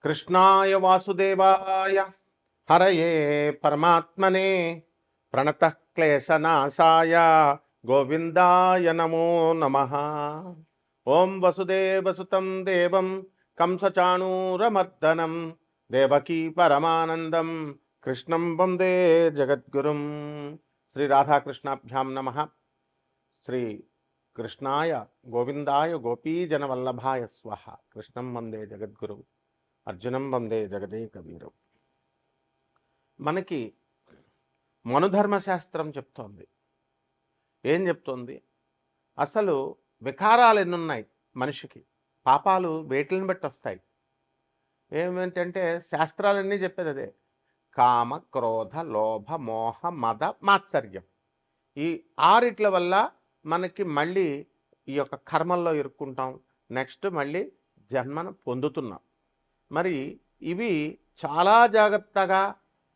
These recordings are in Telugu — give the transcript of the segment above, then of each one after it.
కృష్ణాయ వాసుదేవాయ హరయే పరమాత్మనే ప్రణతః క్లేశనాశాయ గోవిందాయ నమో నమః. ఓం వసుదేవసుతం దేవం కంసచాణూరమర్దనం దేవకీ పరమానందం కృష్ణం వందే జగద్గురుం. శ్రీ రాధాకృష్ణాభ్యాం నమః. శ్రీ కృష్ణాయ గోవిందాయ గోపీజనవల్లభాయ స్వః. కృష్ణం వందే జగద్గురు అర్జునం వందే జగదేక వీరం. మనకి మనుధర్మశాస్త్రం చెప్తోంది. ఏం చెప్తోంది? అసలు వికారాలు ఎన్నున్నాయి మనిషికి, పాపాలు వేటిని బట్టి వస్తాయి. ఏమిటంటే శాస్త్రాలన్నీ చెప్పేది అదే. కామ, క్రోధ, లోభ, మోహ, మద, మాత్సర్యం. ఈ ఆరిట్ల వల్ల మనకి మళ్ళీ ఈ యొక్క కర్మల్లో ఇరుక్కుంటాం. నెక్స్ట్ మళ్ళీ జన్మను పొందుతున్నాం. మరి ఇవి చాలా జాగ్రత్తగా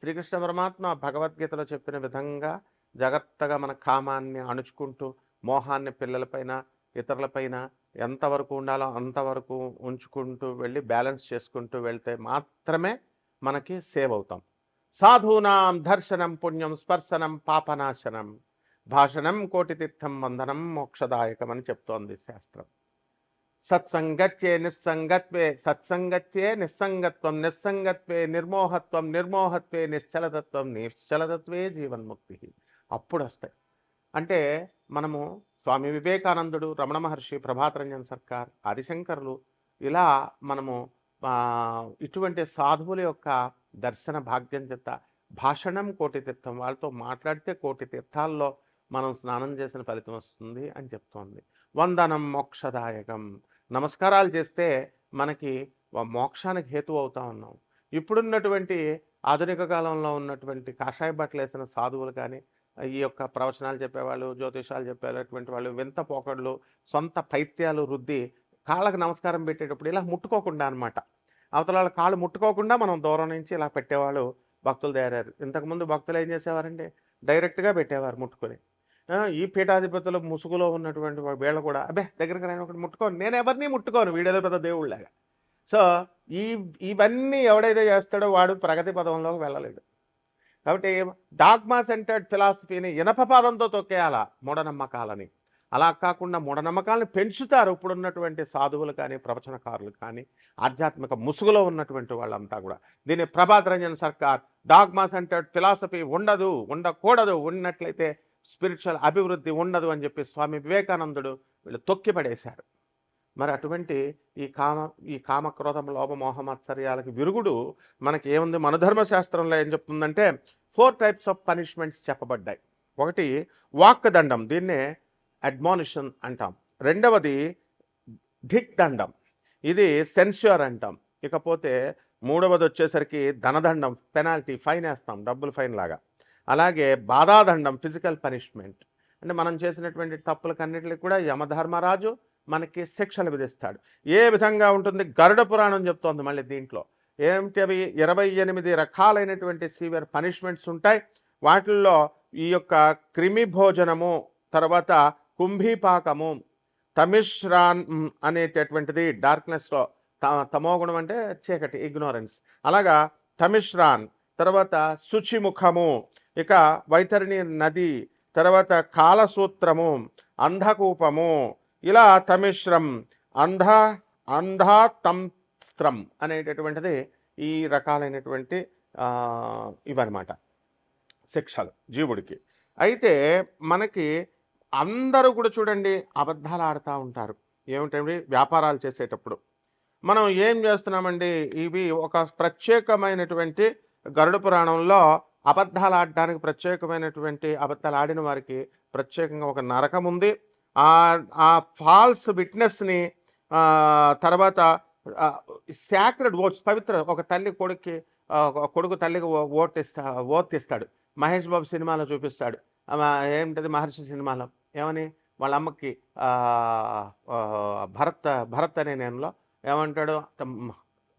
శ్రీకృష్ణ పరమాత్మ భగవద్గీతలో చెప్పిన విధంగా జాగ్రత్తగా మన కామాన్ని అణుచుకుంటూ, మోహాన్ని పిల్లలపైన ఇతరులపైన ఎంతవరకు ఉండాలో అంతవరకు ఉంచుకుంటూ వెళ్ళి బ్యాలెన్స్ చేసుకుంటూ వెళ్తే మాత్రమే మనకి సేవ్ అవుతాం. సాధూనాం దర్శనం పుణ్యం స్పర్శనం పాపనాశనం భాషణం కోటితీర్థం వందనం మోక్షదాయకం అని చెప్తోంది శాస్త్రం. సత్సంగత్యే నిస్సంగత్వే సత్సంగత్యే నిస్సంగత్వం నిస్సంగత్వే నిర్మోహత్వం నిర్మోహత్వే నిశ్చలతత్వం నిశ్చలతత్వే జీవన్ముక్తి. అప్పుడు వస్తాయి. అంటే మనము స్వామి వివేకానందుడు, రమణ మహర్షి, ప్రభాతరంజన్ సర్కార్, ఆదిశంకరులు, ఇలా మనము ఇటువంటి సాధువుల యొక్క దర్శన భాగ్యం చేత భాషణం కోటి తీర్థం, వాళ్ళతో మాట్లాడితే కోటి తీర్థాల్లో మనం స్నానం చేసిన ఫలితం వస్తుంది అని చెప్తోంది. వందనం మోక్షదాయకం, నమస్కారాలు చేస్తే మనకి మోక్షానికి హేతు అవుతా ఉన్నాం. ఇప్పుడున్నటువంటి ఆధునిక కాలంలో ఉన్నటువంటి కాషాయ బట్టలు వేసిన సాధువులు కానీ, ఈ యొక్క ప్రవచనాలు చెప్పేవాళ్ళు, జ్యోతిషాలు చెప్పేటటువంటి వాళ్ళు వింత పోకళ్ళు, సొంత పైత్యాలు రుద్ది కాళ్ళకు నమస్కారం పెట్టేటప్పుడు ఇలా ముట్టుకోకుండా అనమాట, అవతల వాళ్ళ కాళ్ళు ముట్టుకోకుండా మనం దూరం నుంచి ఇలా పెట్టేవాళ్ళు భక్తులు తయారయ్యారు. ఇంతకుముందు భక్తులు ఏం చేసేవారంటే డైరెక్ట్గా పెట్టేవారు ముట్టుకొని. ఈ పీఠాధిపతులు ముసుగులో ఉన్నటువంటి వీళ్ళు కూడా అబ్బే దగ్గరికి రాని ఒకటి ముట్టుకోను, నేను ఎవరిని ముట్టుకోను, వీడేదో పెద్ద దేవుళ్ళలాగా. సో ఇవన్నీ ఎవడైతే చేస్తాడో వాడు ప్రగతి పదంలోకి వెళ్ళలేడు. కాబట్టి డాగ్మా సెంటర్డ్ ఫిలాసఫీని ఇనప పాదంతో తొక్కేయాలా మూఢనమ్మకాలని. అలా కాకుండా మూఢనమ్మకాలను పెంచుతారు ఇప్పుడున్నటువంటి సాధువులు కానీ, ప్రవచనకారులు కానీ, ఆధ్యాత్మిక ముసుగులో ఉన్నటువంటి వాళ్ళంతా కూడా. దీన్ని ప్రభాతరంజన్ సర్కార్ డాగ్మా సెంటర్డ్ ఫిలాసఫీ ఉండదు, ఉండకూడదు, ఉన్నట్లయితే స్పిరిచువల్ అభివృద్ధి ఉండదు అని చెప్పి స్వామి వివేకానందుడు వీళ్ళు తొక్కిపడేశారు. మరి అటువంటి ఈ కామక్రోధం లోభ మోహమత్సర్యాలకు విరుగుడు మనకి ఏముంది? మనుధర్మశాస్త్రంలో ఏం చెప్తుందంటే 4 టైప్స్ ఆఫ్ పనిష్మెంట్స్ చెప్పబడ్డాయి. ఒకటి వాక్ దండం, దీన్నే అడ్మానిషన్ అంటాం. రెండవది ధిక్ దండం, ఇది సెన్ష్యూర్ అంటాం. ఇకపోతే మూడవది వచ్చేసరికి ధనదండం, పెనాల్టీ, ఫైన్ వేస్తాం, డబ్బులు ఫైన్ లాగా. అలాగే బాధాదండం, ఫిజికల్ పనిష్మెంట్. అంటే మనం చేసినటువంటి తప్పులకన్నిటికి కూడా యమధర్మరాజు మనకి శిక్షలు విధిస్తాడు. ఏ విధంగా ఉంటుంది? గరుడ పురాణం చెప్తోంది. మళ్ళీ దీంట్లో ఏమిటి? అవి 28 రకాలైనటువంటి సివియర్ పనిష్మెంట్స్ ఉంటాయి. వాటిల్లో ఈ యొక్క క్రిమి భోజనము, తర్వాత కుంభీపాకము, తమిశ్రాన్ అనేటటువంటిది డార్క్నెస్లో, తమోగుణం అంటే చీకటి, ఇగ్నోరెన్స్, అలాగా తమిశ్రాన్, తర్వాత శుచిముఖము, ఇక వైతరిణి నది, తర్వాత కాలసూత్రము, అంధకూపము, ఇలా తమిశ్రం, అంధాతంత్రం అనేటటువంటిది ఈ రకాలైనటువంటి ఇవన్నమాట శిక్షలు జీవుడికి. అయితే మనకి అందరూ కూడా చూడండి అబద్ధాలు ఆడుతూ ఉంటారు. ఏమిటండి? వ్యాపారాలు చేసేటప్పుడు మనం ఏం చేస్తున్నామండి? ఇవి ఒక ప్రత్యేకమైనటువంటి గరుడ పురాణంలో అబద్ధాలు ఆడడానికి ప్రత్యేకమైనటువంటి, అబద్ధాలు ఆడిన వారికి ప్రత్యేకంగా ఒక నరకం ఉంది. ఆ ఫాల్స్ విట్నెస్ని తర్వాత సాక్రెడ్ ఓట్స్, పవిత్ర, ఒక తల్లి కొడుకు తల్లికి ఓటిస్తాడు. మహేష్ బాబు సినిమాలో చూపిస్తాడు. ఏమిటది? మహర్షి సినిమాలో ఏమని వాళ్ళ అమ్మకి భరత్ అనే నేనులో ఏమంటాడు?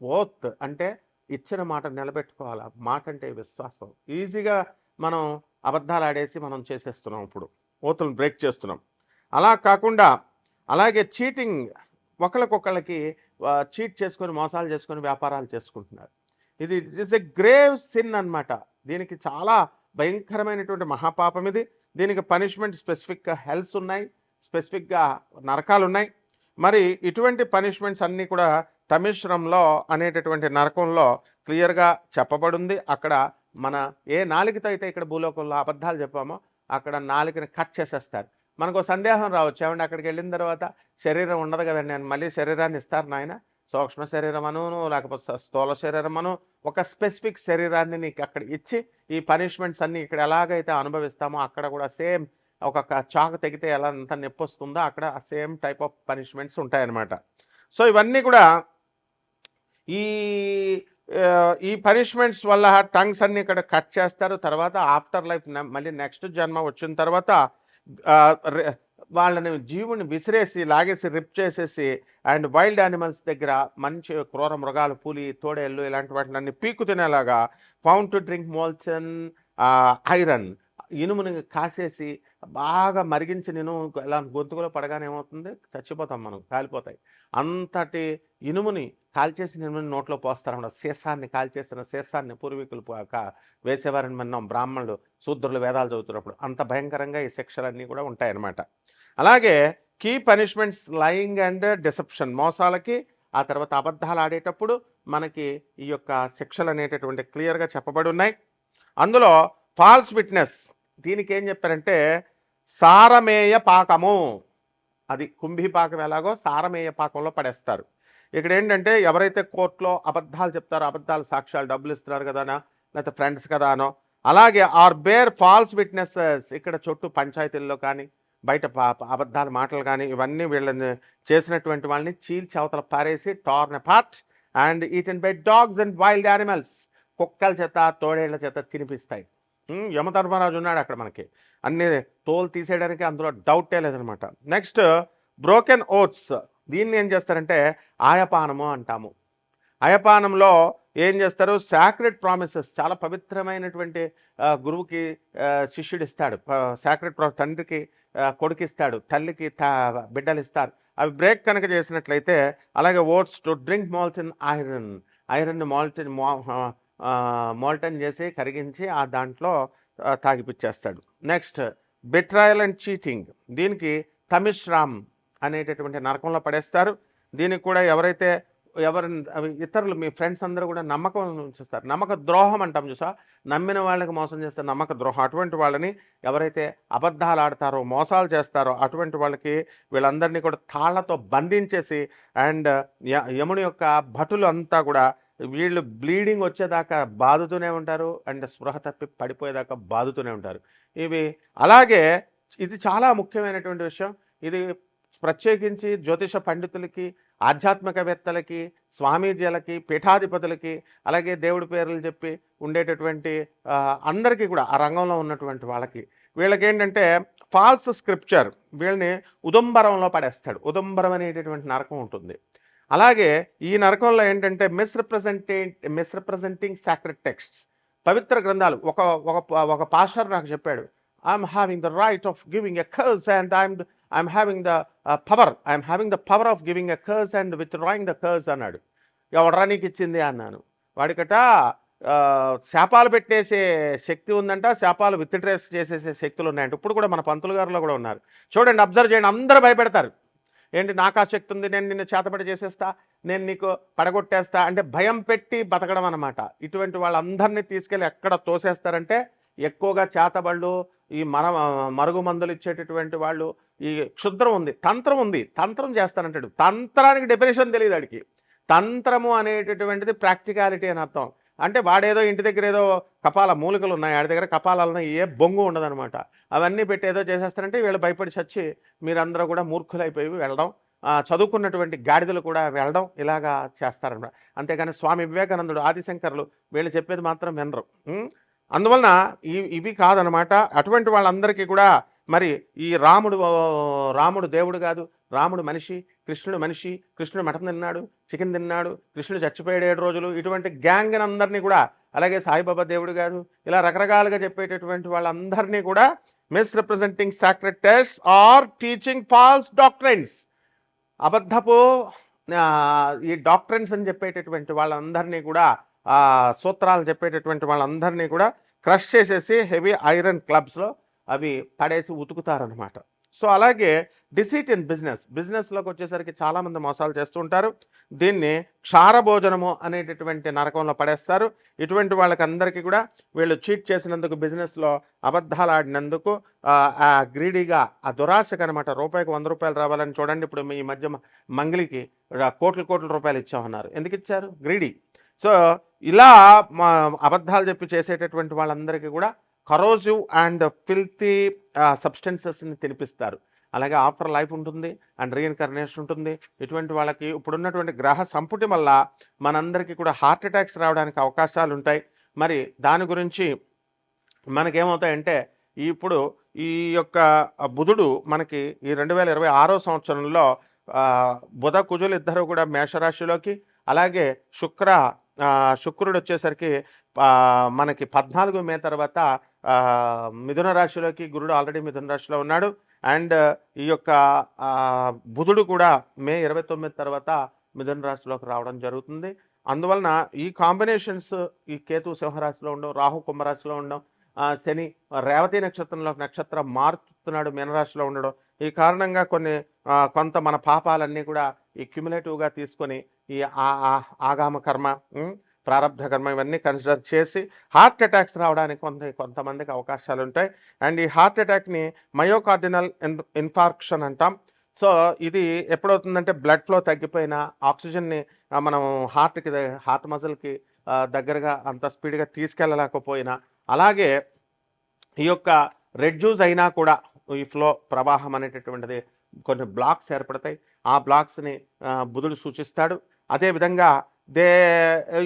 ఓత్ అంటే ఇచ్చిన మాట నిలబెట్టుకోవాలి. మాట అంటే విశ్వాసం. ఈజీగా మనం అబద్ధాలు ఆడేసి మనం చేసేస్తున్నాం, ఇప్పుడు ఓతులను బ్రేక్ చేస్తున్నాం. అలా కాకుండా అలాగే చీటింగ్, ఒకరికొకళ్ళకి చీట్ చేసుకొని మోసాలు చేసుకొని వ్యాపారాలు చేసుకుంటున్నారు. ఇది it is a grave sin అన్నమాట. దీనికి చాలా భయంకరమైనటువంటి మహాపాపం ఇది. దీనికి పనిష్మెంట్ స్పెసిఫిక్గా హెల్స్ ఉన్నాయి, స్పెసిఫిక్గా నరకాలు ఉన్నాయి. మరి ఇటువంటి పనిష్మెంట్స్ అన్నీ కూడా తమిశ్రంలో అనేటటువంటి నరకంలో క్లియర్గా చెప్పబడింది. అక్కడ మన ఏ నాలుకతో అయితే ఇక్కడ భూలోకంలో అబద్ధాలు చెప్పామో అక్కడ నాలుకని కట్ చేసేస్తారు. మనకు సందేహం రావచ్చు, ఏమంటే అక్కడికి వెళ్ళిన తర్వాత శరీరం ఉండదు కదండి, నేను మళ్ళీ శరీరాన్ని ఇస్తారు నాయన, సూక్ష్మ శరీరం అను లేకపోతే స్థూల శరీరం అను ఒక స్పెసిఫిక్ శరీరాన్ని నీకు అక్కడ ఇచ్చి ఈ పనిష్మెంట్స్ అన్నీ ఇక్కడ ఎలాగైతే అనుభవిస్తామో అక్కడ కూడా సేమ్ ఒక చాకు తెగితే ఎలా అంత నొప్పి వస్తుందో అక్కడ సేమ్ టైప్ ఆఫ్ పనిష్మెంట్స్ ఉంటాయన్నమాట. సో ఇవన్నీ కూడా ఈ ఈ పనిష్మెంట్స్ వల్ల టంగ్స్ అన్ని ఇక్కడ కట్ చేస్తారు. తర్వాత ఆఫ్టర్ లైఫ్ మళ్ళీ నెక్స్ట్ జన్మ వచ్చిన తర్వాత వాళ్ళని జీవుని విసిరేసి లాగేసి రిప్ చేసేసి అండ్ వైల్డ్ యానిమల్స్ దగ్గర మంచి క్రూర మృగాలు, పులి, తోడేళ్ళు ఇలాంటి వాటిని పీకు తినేలాగా ఫౌండ్ టు డ్రింక్ మోల్సన్ ఐరన్ ఇనుముని కాసేసి బాగా మరిగించిన ఇనుము ఇలా గొంతుకులో పడగానే ఏమవుతుంది, చచ్చిపోతాం మనం, కాలిపోతాయి. అంతటి ఇనుముని కాల్చేసిన ఇనుముని నోట్లో పోస్తారన్నమాట. సీసాన్ని కాల్చేసిన సీసాన్ని పూర్వీకులు వేసేవారని మనం బ్రాహ్మణులు, శూద్రులు వేదాలు చదువుతున్నప్పుడు అంత భయంకరంగా ఈ శిక్షలన్నీ కూడా ఉంటాయన్నమాట. అలాగే key punishments lying and deception, మోసాలకి ఆ తర్వాత అబద్ధాలు ఆడేటప్పుడు మనకి ఈ యొక్క శిక్షలు అనేటటువంటి క్లియర్గా చెప్పబడి ఉన్నాయి. అందులో ఫాల్స్ విట్నెస్, దీనికి ఏం చెప్పారంటే సారమేయ పాకము, అది కుంభీపాకం ఎలాగో సారమేయ పాకంలో పడేస్తారు. ఇక్కడ ఏంటంటే ఎవరైతే కోర్టులో అబద్ధాలు చెప్తారో, అబద్ధాలు సాక్ష్యాలు డబ్బులు ఇస్తున్నారు కదానో లేకపోతే ఫ్రెండ్స్ కదానో, అలాగే ఆర్ బేర్ ఫాల్స్ విట్నెసెస్, ఇక్కడ చుట్టూ పంచాయతీల్లో కానీ బయట అబద్ధాల మాటలు కానీ ఇవన్నీ వీళ్ళని చేసినటువంటి వాళ్ళని చీల్చి అవతల పారేసి torn apart and eaten by dogs and wild animals, కుక్కల చేత తోడేళ్ల చేత తినిపిస్తాయి. యమధర్మరాజు ఉన్నాడు అక్కడ మనకి, అన్ని తోలు తీసేయడానికి అందులో డౌటే లేదనమాట. నెక్స్ట్ బ్రోకెన్ ఓట్స్, దీన్ని ఏం చేస్తారంటే ఆయపానము అంటాము. ఆయపానంలో ఏం చేస్తారు, సాక్రెడ్ ప్రామిసెస్, చాలా పవిత్రమైనటువంటి గురువుకి శిష్యుడు ఇస్తాడు, సాక్రెడ్ తండ్రికి కొడుకు ఇస్తాడు, తల్లికి బిడ్డలు ఇస్తారు. అవి బ్రేక్ కనుక చేసినట్లయితే, అలాగే oats to drink molten iron, iron molten చేసి కరిగించి ఆ దాంట్లో తాగిపిచ్చేస్తాడు. నెక్స్ట్ బెట్రాయల్ అండ్ చీటింగ్, దీనికి తమిశ్రామ్ అనేటటువంటి నరకంలో పడేస్తారు. దీనికి కూడా ఎవరైతే ఇతరులు మీ ఫ్రెండ్స్ అందరూ కూడా నమ్మకం ఉంచుస్తారు, నమ్మక ద్రోహం అంటాం చూసా, నమ్మిన వాళ్ళకి మోసం చేస్తారు, నమ్మక ద్రోహం. అటువంటి వాళ్ళని ఎవరైతే అబద్ధాలు ఆడతారో, మోసాలు చేస్తారో అటువంటి వాళ్ళకి వీళ్ళందరినీ కూడా తాళ్లతో బంధించేసి అండ్ యముని యొక్క భటులు అంతా కూడా వీళ్ళు బ్లీడింగ్ వచ్చేదాకా బాదుతూనే ఉంటారు అండ్ స్పృహ తప్పి పడిపోయేదాకా బాదుతూనే ఉంటారు. ఇవి అలాగే ఇది చాలా ముఖ్యమైనటువంటి విషయం. ఇది ప్రత్యేకించి జ్యోతిష పండితులకి, ఆధ్యాత్మికవేత్తలకి, స్వామీజీలకి, పీఠాధిపతులకి, అలాగే దేవుడి పేర్లు చెప్పి ఉండేటటువంటి అందరికీ కూడా ఆ రంగంలో ఉన్నటువంటి వాళ్ళకి, వీళ్ళకి ఏంటంటే ఫాల్స్ స్క్రిప్చర్, వీళ్ళని ఉదంబరంలో పడేస్తాడు. ఉదంబరం అనేటటువంటి నరకం ఉంటుంది. అలాగే ఈ నరకంలో ఏంటంటే మిస్రిప్రజెంటింగ్ సాక్రెడ్ టెక్స్ట్స్, పవిత్ర గ్రంథాలు. ఒక పాస్టర్ నాకు చెప్పాడు, I'm having the right of giving a curse and I'm having the power of giving a curse and withdrawing the curse అన్నాడు. ఎవడరా నీకు ఇచ్చింది అన్నాను. వాడికట శాపాలు పెట్టేసే శక్తి ఉందంట, శాపాలు విత్డ్రేస్ చేసేసే శక్తులు ఉన్నాయంట. ఇప్పుడు కూడా మన పంతులు గారిలో కూడా ఉన్నారు. చూడండి, అబ్జర్వ్ చేయండి, అందరూ భయపెడతారు. ఏంటి, నాకు ఆ శక్తి ఉంది, నేను నిన్ను చేతపడి చేసేస్తా, నేను నీకు పడగొట్టేస్తా అంటే భయం పెట్టి బతకడం అన్నమాట. ఇటువంటి వాళ్ళందరినీ తీసుకెళ్ళి ఎక్కడ తోసేస్తారంటే, ఎక్కువగా చేతబళ్ళు, ఈ మరుగు మందులు ఇచ్చేటటువంటి వాళ్ళు, ఈ క్షుద్రం ఉంది, తంత్రం ఉంది, తంత్రం చేస్తానంటాడు. తంత్రానికి డెఫినేషన్ తెలియదు వాడికి. తంత్రము అనేటటువంటిది ప్రాక్టికాలిటీ అని అర్థం. అంటే వాడేదో ఇంటి దగ్గర ఏదో కపాల మూలికలు ఉన్నాయి, ఆడి దగ్గర కపాలాలను ఏ బొంగు ఉండదనమాట. అవన్నీ పెట్టి ఏదో చేసేస్తారంటే వీళ్ళు భయపడి చచ్చి మీరందరూ కూడా మూర్ఖులైపోయి వెళ్ళడం, చదువుకున్నటువంటి గాడిదలు కూడా వెళ్ళడం, ఇలాగా చేస్తారనమాట. అంతేగాని స్వామి వివేకానందుడు, ఆదిశంకరులు వీళ్ళు చెప్పేది మాత్రం వినరు. అందువలన ఇవి కాదనమాట. అటువంటి వాళ్ళందరికీ కూడా మరి ఈ రాముడు దేవుడు కాదు, రాముడు మనిషి, కృష్ణుడు మనిషి, కృష్ణుడు మటన్ తిన్నాడు, చికెన్ తిన్నాడు, కృష్ణుడు చచ్చిపోయాడు 7 రోజులు, ఇటువంటి గ్యాంగ్ అందరినీ కూడా, అలాగే సాయిబాబా దేవుడు కాదు, ఇలా రకరకాలుగా చెప్పేటటువంటి వాళ్ళందరినీ కూడా misrepresenting sacred texts or teaching false doctrines, అబద్ధపు ఈ డాక్ట్రిన్స్ అని చెప్పేటటువంటి వాళ్ళందరినీ కూడా సూత్రాలు చెప్పేటటువంటి వాళ్ళందరినీ కూడా క్రష్ చేసేసి హెవీ ఐరన్ క్లబ్స్లో అవి పడేసి ఉతుకుతారనమాట. సో అలాగే డిసీట్ ఇన్ బిజినెస్లోకి వచ్చేసరికి చాలామంది మోసాలు చేస్తూ ఉంటారు. దీన్ని క్షారభోజనము అనేటటువంటి నరకంలో పడేస్తారు. ఇటువంటి వాళ్ళకి అందరికీ కూడా వీళ్ళు చీట్ చేసినందుకు, బిజినెస్లో అబద్ధాలు ఆడినందుకు, గ్రీడీగా ఆ దురాశకు అనమాట. రూపాయికి 100 రూపాయలు రావాలని చూడండి. ఇప్పుడు ఈ మధ్య మంగిలికి కోట్ల రూపాయలు ఇచ్చామన్నారు. ఎందుకు ఇచ్చారు? గ్రీడీ. సో ఇలా అబద్ధాలు చెప్పి చేసేటటువంటి వాళ్ళందరికీ కూడా కరోజివ్ అండ్ ఫిల్తీ సబ్స్టెన్సెస్ని తినిపిస్తారు. అలాగే ఆఫ్టర్ లైఫ్ ఉంటుంది అండ్ రీఇన్కార్నేషన్ ఉంటుంది. ఇటువంటి వాళ్ళకి ఇప్పుడున్నటువంటి గ్రహ సంపుటి వల్ల మనందరికీ కూడా హార్ట్ అటాక్స్ రావడానికి అవకాశాలు ఉంటాయి. మరి దాని గురించి మనకేమవుతాయంటే, ఇప్పుడు ఈ యొక్క బుధుడు మనకి ఈ 2026వ సంవత్సరంలో బుధ కుజులు ఇద్దరు కూడా మేషరాశిలోకి, అలాగే శుక్రుడు వచ్చేసరికి మనకి 14 మే తర్వాత మిథున రాశిలోకి, గురుడు ఆల్రెడీ మిథున రాశిలో ఉన్నాడు. అండ్ ఈ యొక్క బుధుడు కూడా మే 29 తర్వాత మిథున రాశిలోకి రావడం జరుగుతుంది. అందువలన ఈ కాంబినేషన్స్, ఈ కేతు సింహరాశిలో ఉండడం, రాహు కుంభరాశిలో ఉండడం, శని రేవతి నక్షత్రం మారుతున్నాడు మీనరాశిలో ఉండడం, ఈ కారణంగా కొంత మన పాపాలన్నీ కూడా ఈ క్యుములేటివ్గా తీసుకొని ఈ ఆగామ కర్మ, ప్రారంధ కర్మ ఇవన్నీ కన్సిడర్ చేసి హార్ట్ అటాక్స్ రావడానికి కొంతమందికి అవకాశాలు ఉంటాయి. అండ్ ఈ హార్ట్ అటాక్ని మయోకార్డినల్ ఇన్ఫార్క్షన్ అంటాం. సో ఇది ఎప్పుడవుతుందంటే, బ్లడ్ ఫ్లో తగ్గిపోయినా, ఆక్సిజన్ని మనం హార్ట్ మజిల్కి దగ్గరగా అంత స్పీడ్గా తీసుకెళ్ళలేకపోయినా, అలాగే ఈ యొక్క రెడ్యూస్ అయినా కూడా ఈ ఫ్లో ప్రవాహం అనేటటువంటిది కొన్ని బ్లాక్స్ ఏర్పడతాయి. ఆ బ్లాక్స్ని బుధుడు సూచిస్తాడు. అదేవిధంగా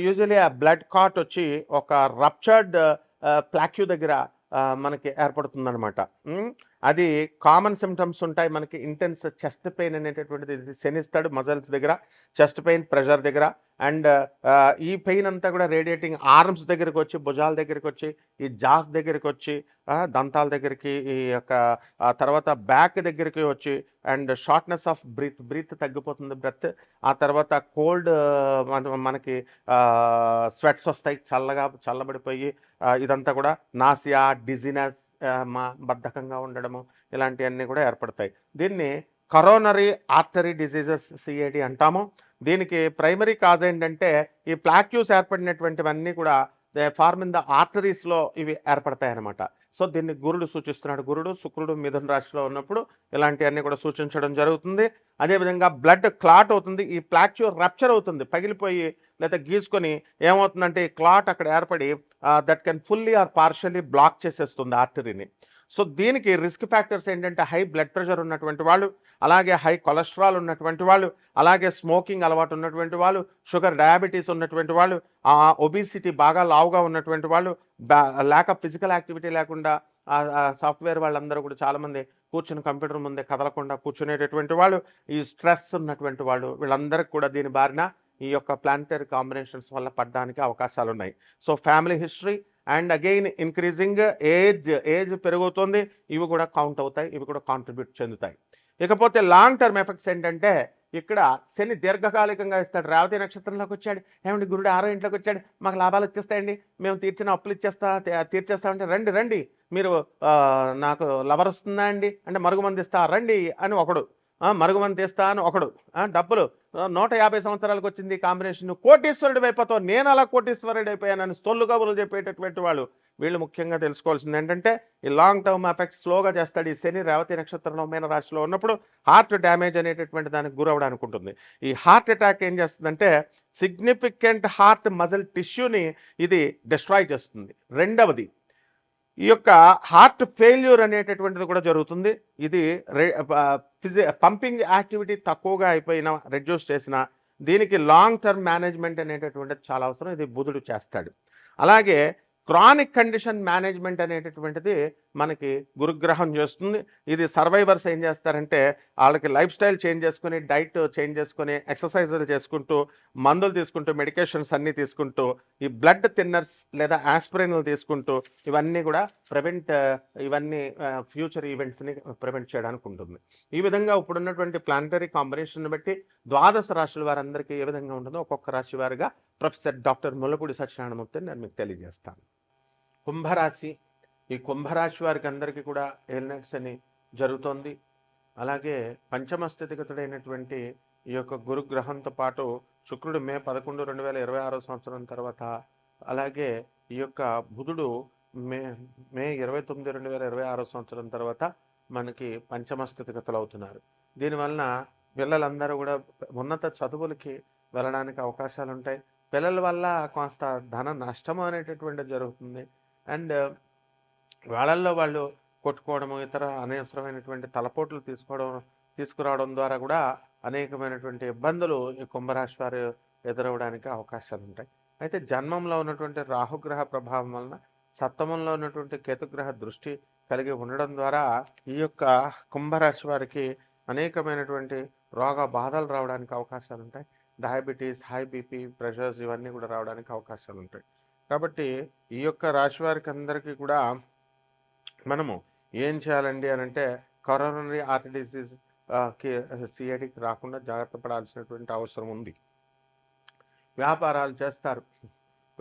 యూజువలీ ఆ బ్లడ్ కాట్ వచ్చి ఒక రప్చర్డ్ ప్లాక్యూ దగ్గర మనకి ఏర్పడుతుందనమాట. అది కామన్ సిమ్టమ్స్ ఉంటాయి మనకి. ఇంటెన్స్ చెస్ట్ పెయిన్ అనేటటువంటిది శనిస్తాడు మజిల్స్ దగ్గర, చెస్ట్ పెయిన్, ప్రెషర్ దగ్గర. అండ్ ఈ పెయిన్ అంతా కూడా రేడియేటింగ్ ఆర్మ్స్ దగ్గరికి వచ్చి, భుజాల దగ్గరికి వచ్చి, ఈ జాస్ దగ్గరికి వచ్చి, దంతాల దగ్గరికి, ఈ యొక్క తర్వాత బ్యాక్ దగ్గరికి వచ్చి, అండ్ షార్ట్నెస్ ఆఫ్ బ్రీత్ తగ్గిపోతుంది బ్రెత్. ఆ తర్వాత కోల్డ్, మనకి స్వెట్స్ వస్తాయి, చల్లబడిపోయి ఇదంతా కూడా నాసియా, డిజినెస్, బద్ధకంగా ఉండడము, ఇలాంటివన్నీ కూడా ఏర్పడతాయి. దీన్ని కరోనరీ ఆర్టరీ డిసీజెస్, సిఏడి అంటాము. దీనికి ప్రైమరీ కాజ్ ఏంటంటే, ఈ ప్లాక్యూస్ ఏర్పడినటువంటివన్నీ కూడా ఫార్మ్ ఇన్ ద ఆర్టరీస్లో ఇవి ఏర్పడతాయి అన్నమాట. సో దీన్ని గురుడు సూచిస్తున్నాడు. శుక్రుడు మిథున రాశిలో ఉన్నప్పుడు ఇలాంటివన్నీ కూడా సూచించడం జరుగుతుంది. అదేవిధంగా బ్లడ్ క్లాట్ అవుతుంది. ఈ ప్లాక్యూ రప్చర్ అవుతుంది, పగిలిపోయి లేదా గీసుకొని ఏమవుతుందంటే, ఈ క్లాట్ అక్కడ ఏర్పడి that can fully or partially block చేసేస్తుంది ఆర్టరీని. సో దీనికి రిస్క్ ఫ్యాక్టర్స్ ఏంటంటే, హై బ్లడ్ ప్రెషర్ ఉన్నటువంటి వాళ్ళు, అలాగే హై కొలెస్ట్రాల్ ఉన్నటువంటి వాళ్ళు, అలాగే స్మోకింగ్ అలవాటు ఉన్నటువంటి వాళ్ళు, షుగర్, డయాబెటీస్ ఉన్నటువంటి వాళ్ళు, ఒబిసిటీ బాగా లావుగా ఉన్నటువంటి వాళ్ళు, ల్యాక్ ఆఫ్ ఫిజికల్ యాక్టివిటీ లేకుండా, సాఫ్ట్వేర్ వాళ్ళందరూ కూడా చాలామంది కూర్చుని కంప్యూటర్ ముందే కదలకుండా కూర్చునేటటువంటి వాళ్ళు, ఈ స్ట్రెస్ ఉన్నటువంటి వాళ్ళు, వీళ్ళందరికీ కూడా దీని బారిన ఈ యొక్క ప్లానెటరీ కాంబినేషన్స్ వల్ల పడడానికి అవకాశాలు ఉన్నాయి. So family history and again increasing age పెరుగుతుంది, ఇవి కూడా కౌంట్ అవుతాయి, ఇవి కూడా కాంట్రిబ్యూట్ చెందుతాయి. ఇకపోతే లాంగ్ టర్మ్ ఎఫెక్ట్స్ ఏంటంటే, ఇక్కడ శని దీర్ఘకాలికంగా ఇస్తాడు. రేవతి నక్షత్రంలోకి వచ్చాడు, ఏమండి గురుడు 6వ ఇంట్లోకి వచ్చాడు, మాకు లాభాలు వచ్చేస్తాయండి, మేము తీర్చిన అప్పులు తీర్చేస్తామంటే, రండి మీరు నాకు లవర్ వస్తుందా అండి అంటే, మరుగుమంది ఇస్తా రండి అని ఒకడు, మరుగుమంది ఇస్తా అని ఒకడు, డబ్బులు 150 సంవత్సరాలకు వచ్చింది కాంబినేషన్, కోటీశ్వరుడు అయిపోతావు, నేను అలా కోటీశ్వరుడు అయిపోయానని సొల్లు కబుర్లు చెప్పేటటువంటి వాళ్ళు. వీళ్ళు ముఖ్యంగా తెలుసుకోవాల్సింది ఏంటంటే, ఈ లాంగ్ టర్మ్ ఎఫెక్ట్స్ స్లోగా చేస్తాడు. ఈ శని రేవతి నక్షత్రంలో మీన రాశిలో ఉన్నప్పుడు హార్ట్ డ్యామేజ్ అనేటటువంటి దానికి గురవడానికి ఉంటుంది. ఈ హార్ట్ అటాక్ ఏం చేస్తుందంటే, సిగ్నిఫికెంట్ హార్ట్ మజిల్ టిష్యూని ఇది డిస్ట్రాయ్ చేస్తుంది. రెండవది, ఈ యొక్క హార్ట్ ఫెయిల్యూర్ అనేటటువంటిది కూడా జరుగుతుంది. ఇది పంపింగ్ యాక్టివిటీ తక్కువగా అయిపోయినా, రెడ్యూస్ చేసిన, దీనికి లాంగ్ టర్మ్ మేనేజ్మెంట్ అనేటటువంటిది చాలా అవసరం. ఇది బుధుడు చేస్తాడు. అలాగే క్రానిక్ కండిషన్ మేనేజ్మెంట్ అనేటటువంటిది మనకి గురుగ్రహం చేస్తుంది. ఇది సర్వైవర్స్ ఏం చేస్తారంటే వాళ్ళకి లైఫ్ స్టైల్ చేంజ్ చేసుకొని, డైట్ చేంజ్ చేసుకొని, ఎక్సర్సైజులు చేసుకుంటూ, మందులు తీసుకుంటూ, మెడికేషన్స్ అన్నీ తీసుకుంటూ, ఈ బ్లడ్ థిన్నర్స్ లేదా ఆస్పిరిన్లు తీసుకుంటూ ఇవన్నీ కూడా ఇవన్నీ ఫ్యూచర్ ఈవెంట్స్ని ప్రివెంట్ చేయడానికి ఉంటుంది. ఈ విధంగా ఇప్పుడున్నటువంటి ప్లానటరీ కాంబినేషన్ బట్టి ద్వాదశ రాశుల వారందరికీ ఏ విధంగా ఉంటుందో ఒక్కొక్క రాశి వారిగా ప్రొఫెసర్ డాక్టర్ ముల్లపూడి సత్యనారాయణమూర్తిని నేను మీకు తెలియజేస్తాను. కుంభరాశి, ఈ కుంభరాశి వారికి అందరికీ కూడా ఏలినట్స్ అని జరుగుతోంది. అలాగే పంచమ స్థితిగతుడైనటువంటి ఈ యొక్క గురుగ్రహంతో పాటు శుక్రుడు మే 11, 2026 సంవత్సరం తర్వాత, అలాగే ఈ యొక్క బుధుడు మే మే 29, 2026 సంవత్సరం తర్వాత మనకి పంచమ స్థితిగతులు అవుతున్నారు. దీనివలన పిల్లలందరూ కూడా ఉన్నత చదువులకి వెళ్ళడానికి అవకాశాలు ఉంటాయి. పిల్లల వల్ల కొంత ధన నష్టం అనేటటువంటిది జరుగుతుంది. అండ్ వాళ్ళల్లో వాళ్ళు కొట్టుకోవడము, ఇతర అనవసరమైనటువంటి తలపోట్లు తీసుకురావడం ద్వారా కూడా అనేకమైనటువంటి ఇబ్బందులు ఈ కుంభరాశి వారు ఎదురవడానికి అవకాశాలు ఉంటాయి. అయితే జన్మంలో ఉన్నటువంటి రాహుగ్రహ ప్రభావం వలన సప్తమంలో ఉన్నటువంటి కేతుగ్రహ దృష్టి కలిగి ఉండడం ద్వారా ఈ యొక్క కుంభరాశి వారికి అనేకమైనటువంటి రోగ బాధలు రావడానికి అవకాశాలు ఉంటాయి. డయాబెటీస్, హై బీపీ, ప్రెషర్స్ ఇవన్నీ కూడా రావడానికి అవకాశాలు ఉంటాయి. కాబట్టి ఈ యొక్క రాశి వారికి అందరికీ కూడా మనము ఏం చేయాలండి అని అంటే కరోనరీ ఆర్టరీ డిసీజ్ సిఐడికి రాకుండా జాగ్రత్త పడాల్సినటువంటి అవసరం ఉంది. వ్యాపారాలు చేస్తారు,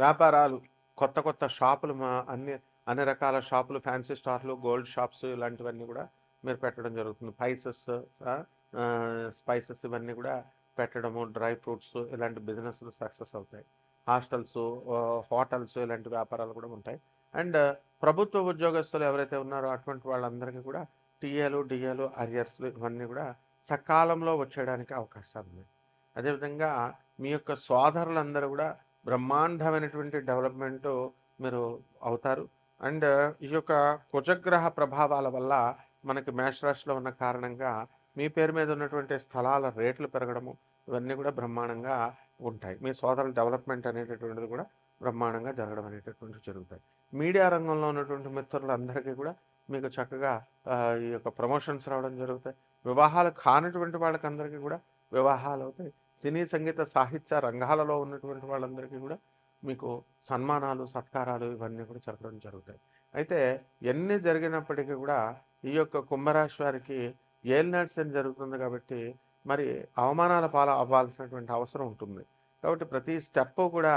వ్యాపారాలు కొత్త కొత్త షాపులు అన్ని రకాల షాపులు, ఫ్యాన్సీ స్టార్లు, గోల్డ్ షాప్స్ ఇలాంటివన్నీ కూడా మీరు పెట్టడం జరుగుతుంది. స్పైసెస్ ఇవన్నీ కూడా పెట్టడము, డ్రై ఫ్రూట్స్ ఇలాంటి బిజినెస్లు సక్సెస్ అవుతాయి. హాస్టల్స్, హోటల్స్ ఇలాంటి వ్యాపారాలు కూడా ఉంటాయి. అండ్ ప్రభుత్వ ఉద్యోగస్తులు ఎవరైతే ఉన్నారో అటువంటి వాళ్ళందరికీ కూడా టీఏలు, డిఏలు, అరియర్స్లు ఇవన్నీ కూడా సకాలంలో వచ్చేయడానికి అవకాశాలు ఉన్నాయి. అదేవిధంగా మీ యొక్క సోదరులందరూ కూడా బ్రహ్మాండమైనటువంటి డెవలప్మెంట్ మీరు అవుతారు. అండ్ ఈ యొక్క కుజగ్రహ ప్రభావాల వల్ల మనకి మేషరాశిలో ఉన్న కారణంగా మీ పేరు మీద ఉన్నటువంటి స్థలాల రేట్లు పెరగడము ఇవన్నీ కూడా బ్రహ్మాండంగా ఉంటాయి. మీ సోదరుల డెవలప్మెంట్ అనేటటువంటిది కూడా బ్రహ్మాండంగా జరగడం అనేటటువంటివి జరుగుతాయి. మీడియా రంగంలో ఉన్నటువంటి మిత్రులందరికీ కూడా మీకు చక్కగా ఈ యొక్క ప్రమోషన్స్ రావడం జరుగుతాయి. వివాహాలు కానటువంటి వాళ్ళకందరికీ కూడా వివాహాలు అవుతాయి. సినీ, సంగీత, సాహిత్య రంగాలలో ఉన్నటువంటి వాళ్ళందరికీ కూడా మీకు సన్మానాలు, సత్కారాలు ఇవన్నీ కూడా జరగడం జరుగుతాయి. అయితే ఎన్ని జరిగినప్పటికీ కూడా ఈ యొక్క కుంభరాశి వారికి ఏలినాడ్స్ అని జరుగుతుంది కాబట్టి మరి అవమానాల పాలు అవ్వాల్సినటువంటి అవసరం ఉంటుంది. కాబట్టి ప్రతి స్టెప్ కూడా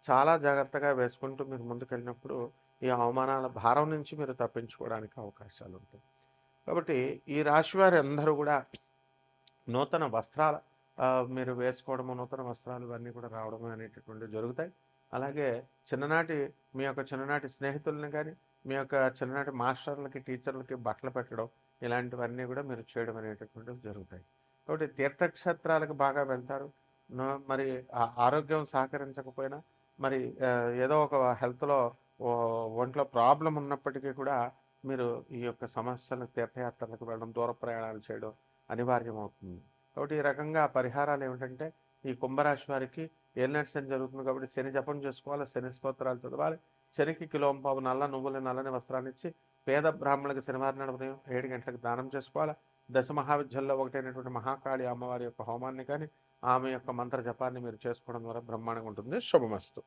చాలా జాగ్రత్తగా వేసుకుంటూ మీరు ముందుకెళ్ళినప్పుడు ఈ అవమానాల భారం నుంచి మీరు తప్పించుకోవడానికి అవకాశాలు ఉంటాయి. కాబట్టి ఈ రాశి వారి అందరూ కూడా నూతన వస్త్రాలు మీరు వేసుకోవడము, నూతన వస్త్రాలు ఇవన్నీ కూడా రావడం అనేటటువంటివి జరుగుతాయి. అలాగే మీ యొక్క చిన్ననాటి స్నేహితులని కానీ, మీ యొక్క చిన్ననాటి మాస్టర్లకి, టీచర్లకి బట్టలు పెట్టడం ఇలాంటివన్నీ కూడా మీరు చేయడం అనేటటువంటివి జరుగుతాయి. కాబట్టి తీర్థక్షేత్రాలకు బాగా వెళ్తారు. మరి ఆరోగ్యం సహకరించకపోయినా మరి ఏదో ఒక హెల్త్లో ఒంట్లో ప్రాబ్లం ఉన్నప్పటికీ కూడా మీరు ఈ యొక్క సమస్యలు తీర్థయాత్రలకు వెళ్ళడం, దూర ప్రయాణాలు చేయడం అనివార్యం అవుతుంది. కాబట్టి ఈ రకంగా పరిహారాలు ఏమిటంటే ఈ కుంభరాశి వారికి ఏలినాటి శని జరుగుతుంది కాబట్టి శని జపం చేసుకోవాలి, శని స్తోత్రాలు చదవాలి. శనికి కిలోంపావు నల్లని వస్త్రాన్ని ఇచ్చి పేద బ్రాహ్మణులకు శనివారం నాడు ఉదయం 7 గంటలకు దానం చేసుకోవాలి. దశ మహావిద్యల్లో ఒకటైనటువంటి మహాకాళి అమ్మవారి యొక్క హోమాన్ని కానీ, ఆమె యొక్క మంత్ర జపాన్ని మీరు చేసుకోవడం ద్వారా బ్రహ్మాండంగా ఉంటుంది. శుభమస్తు.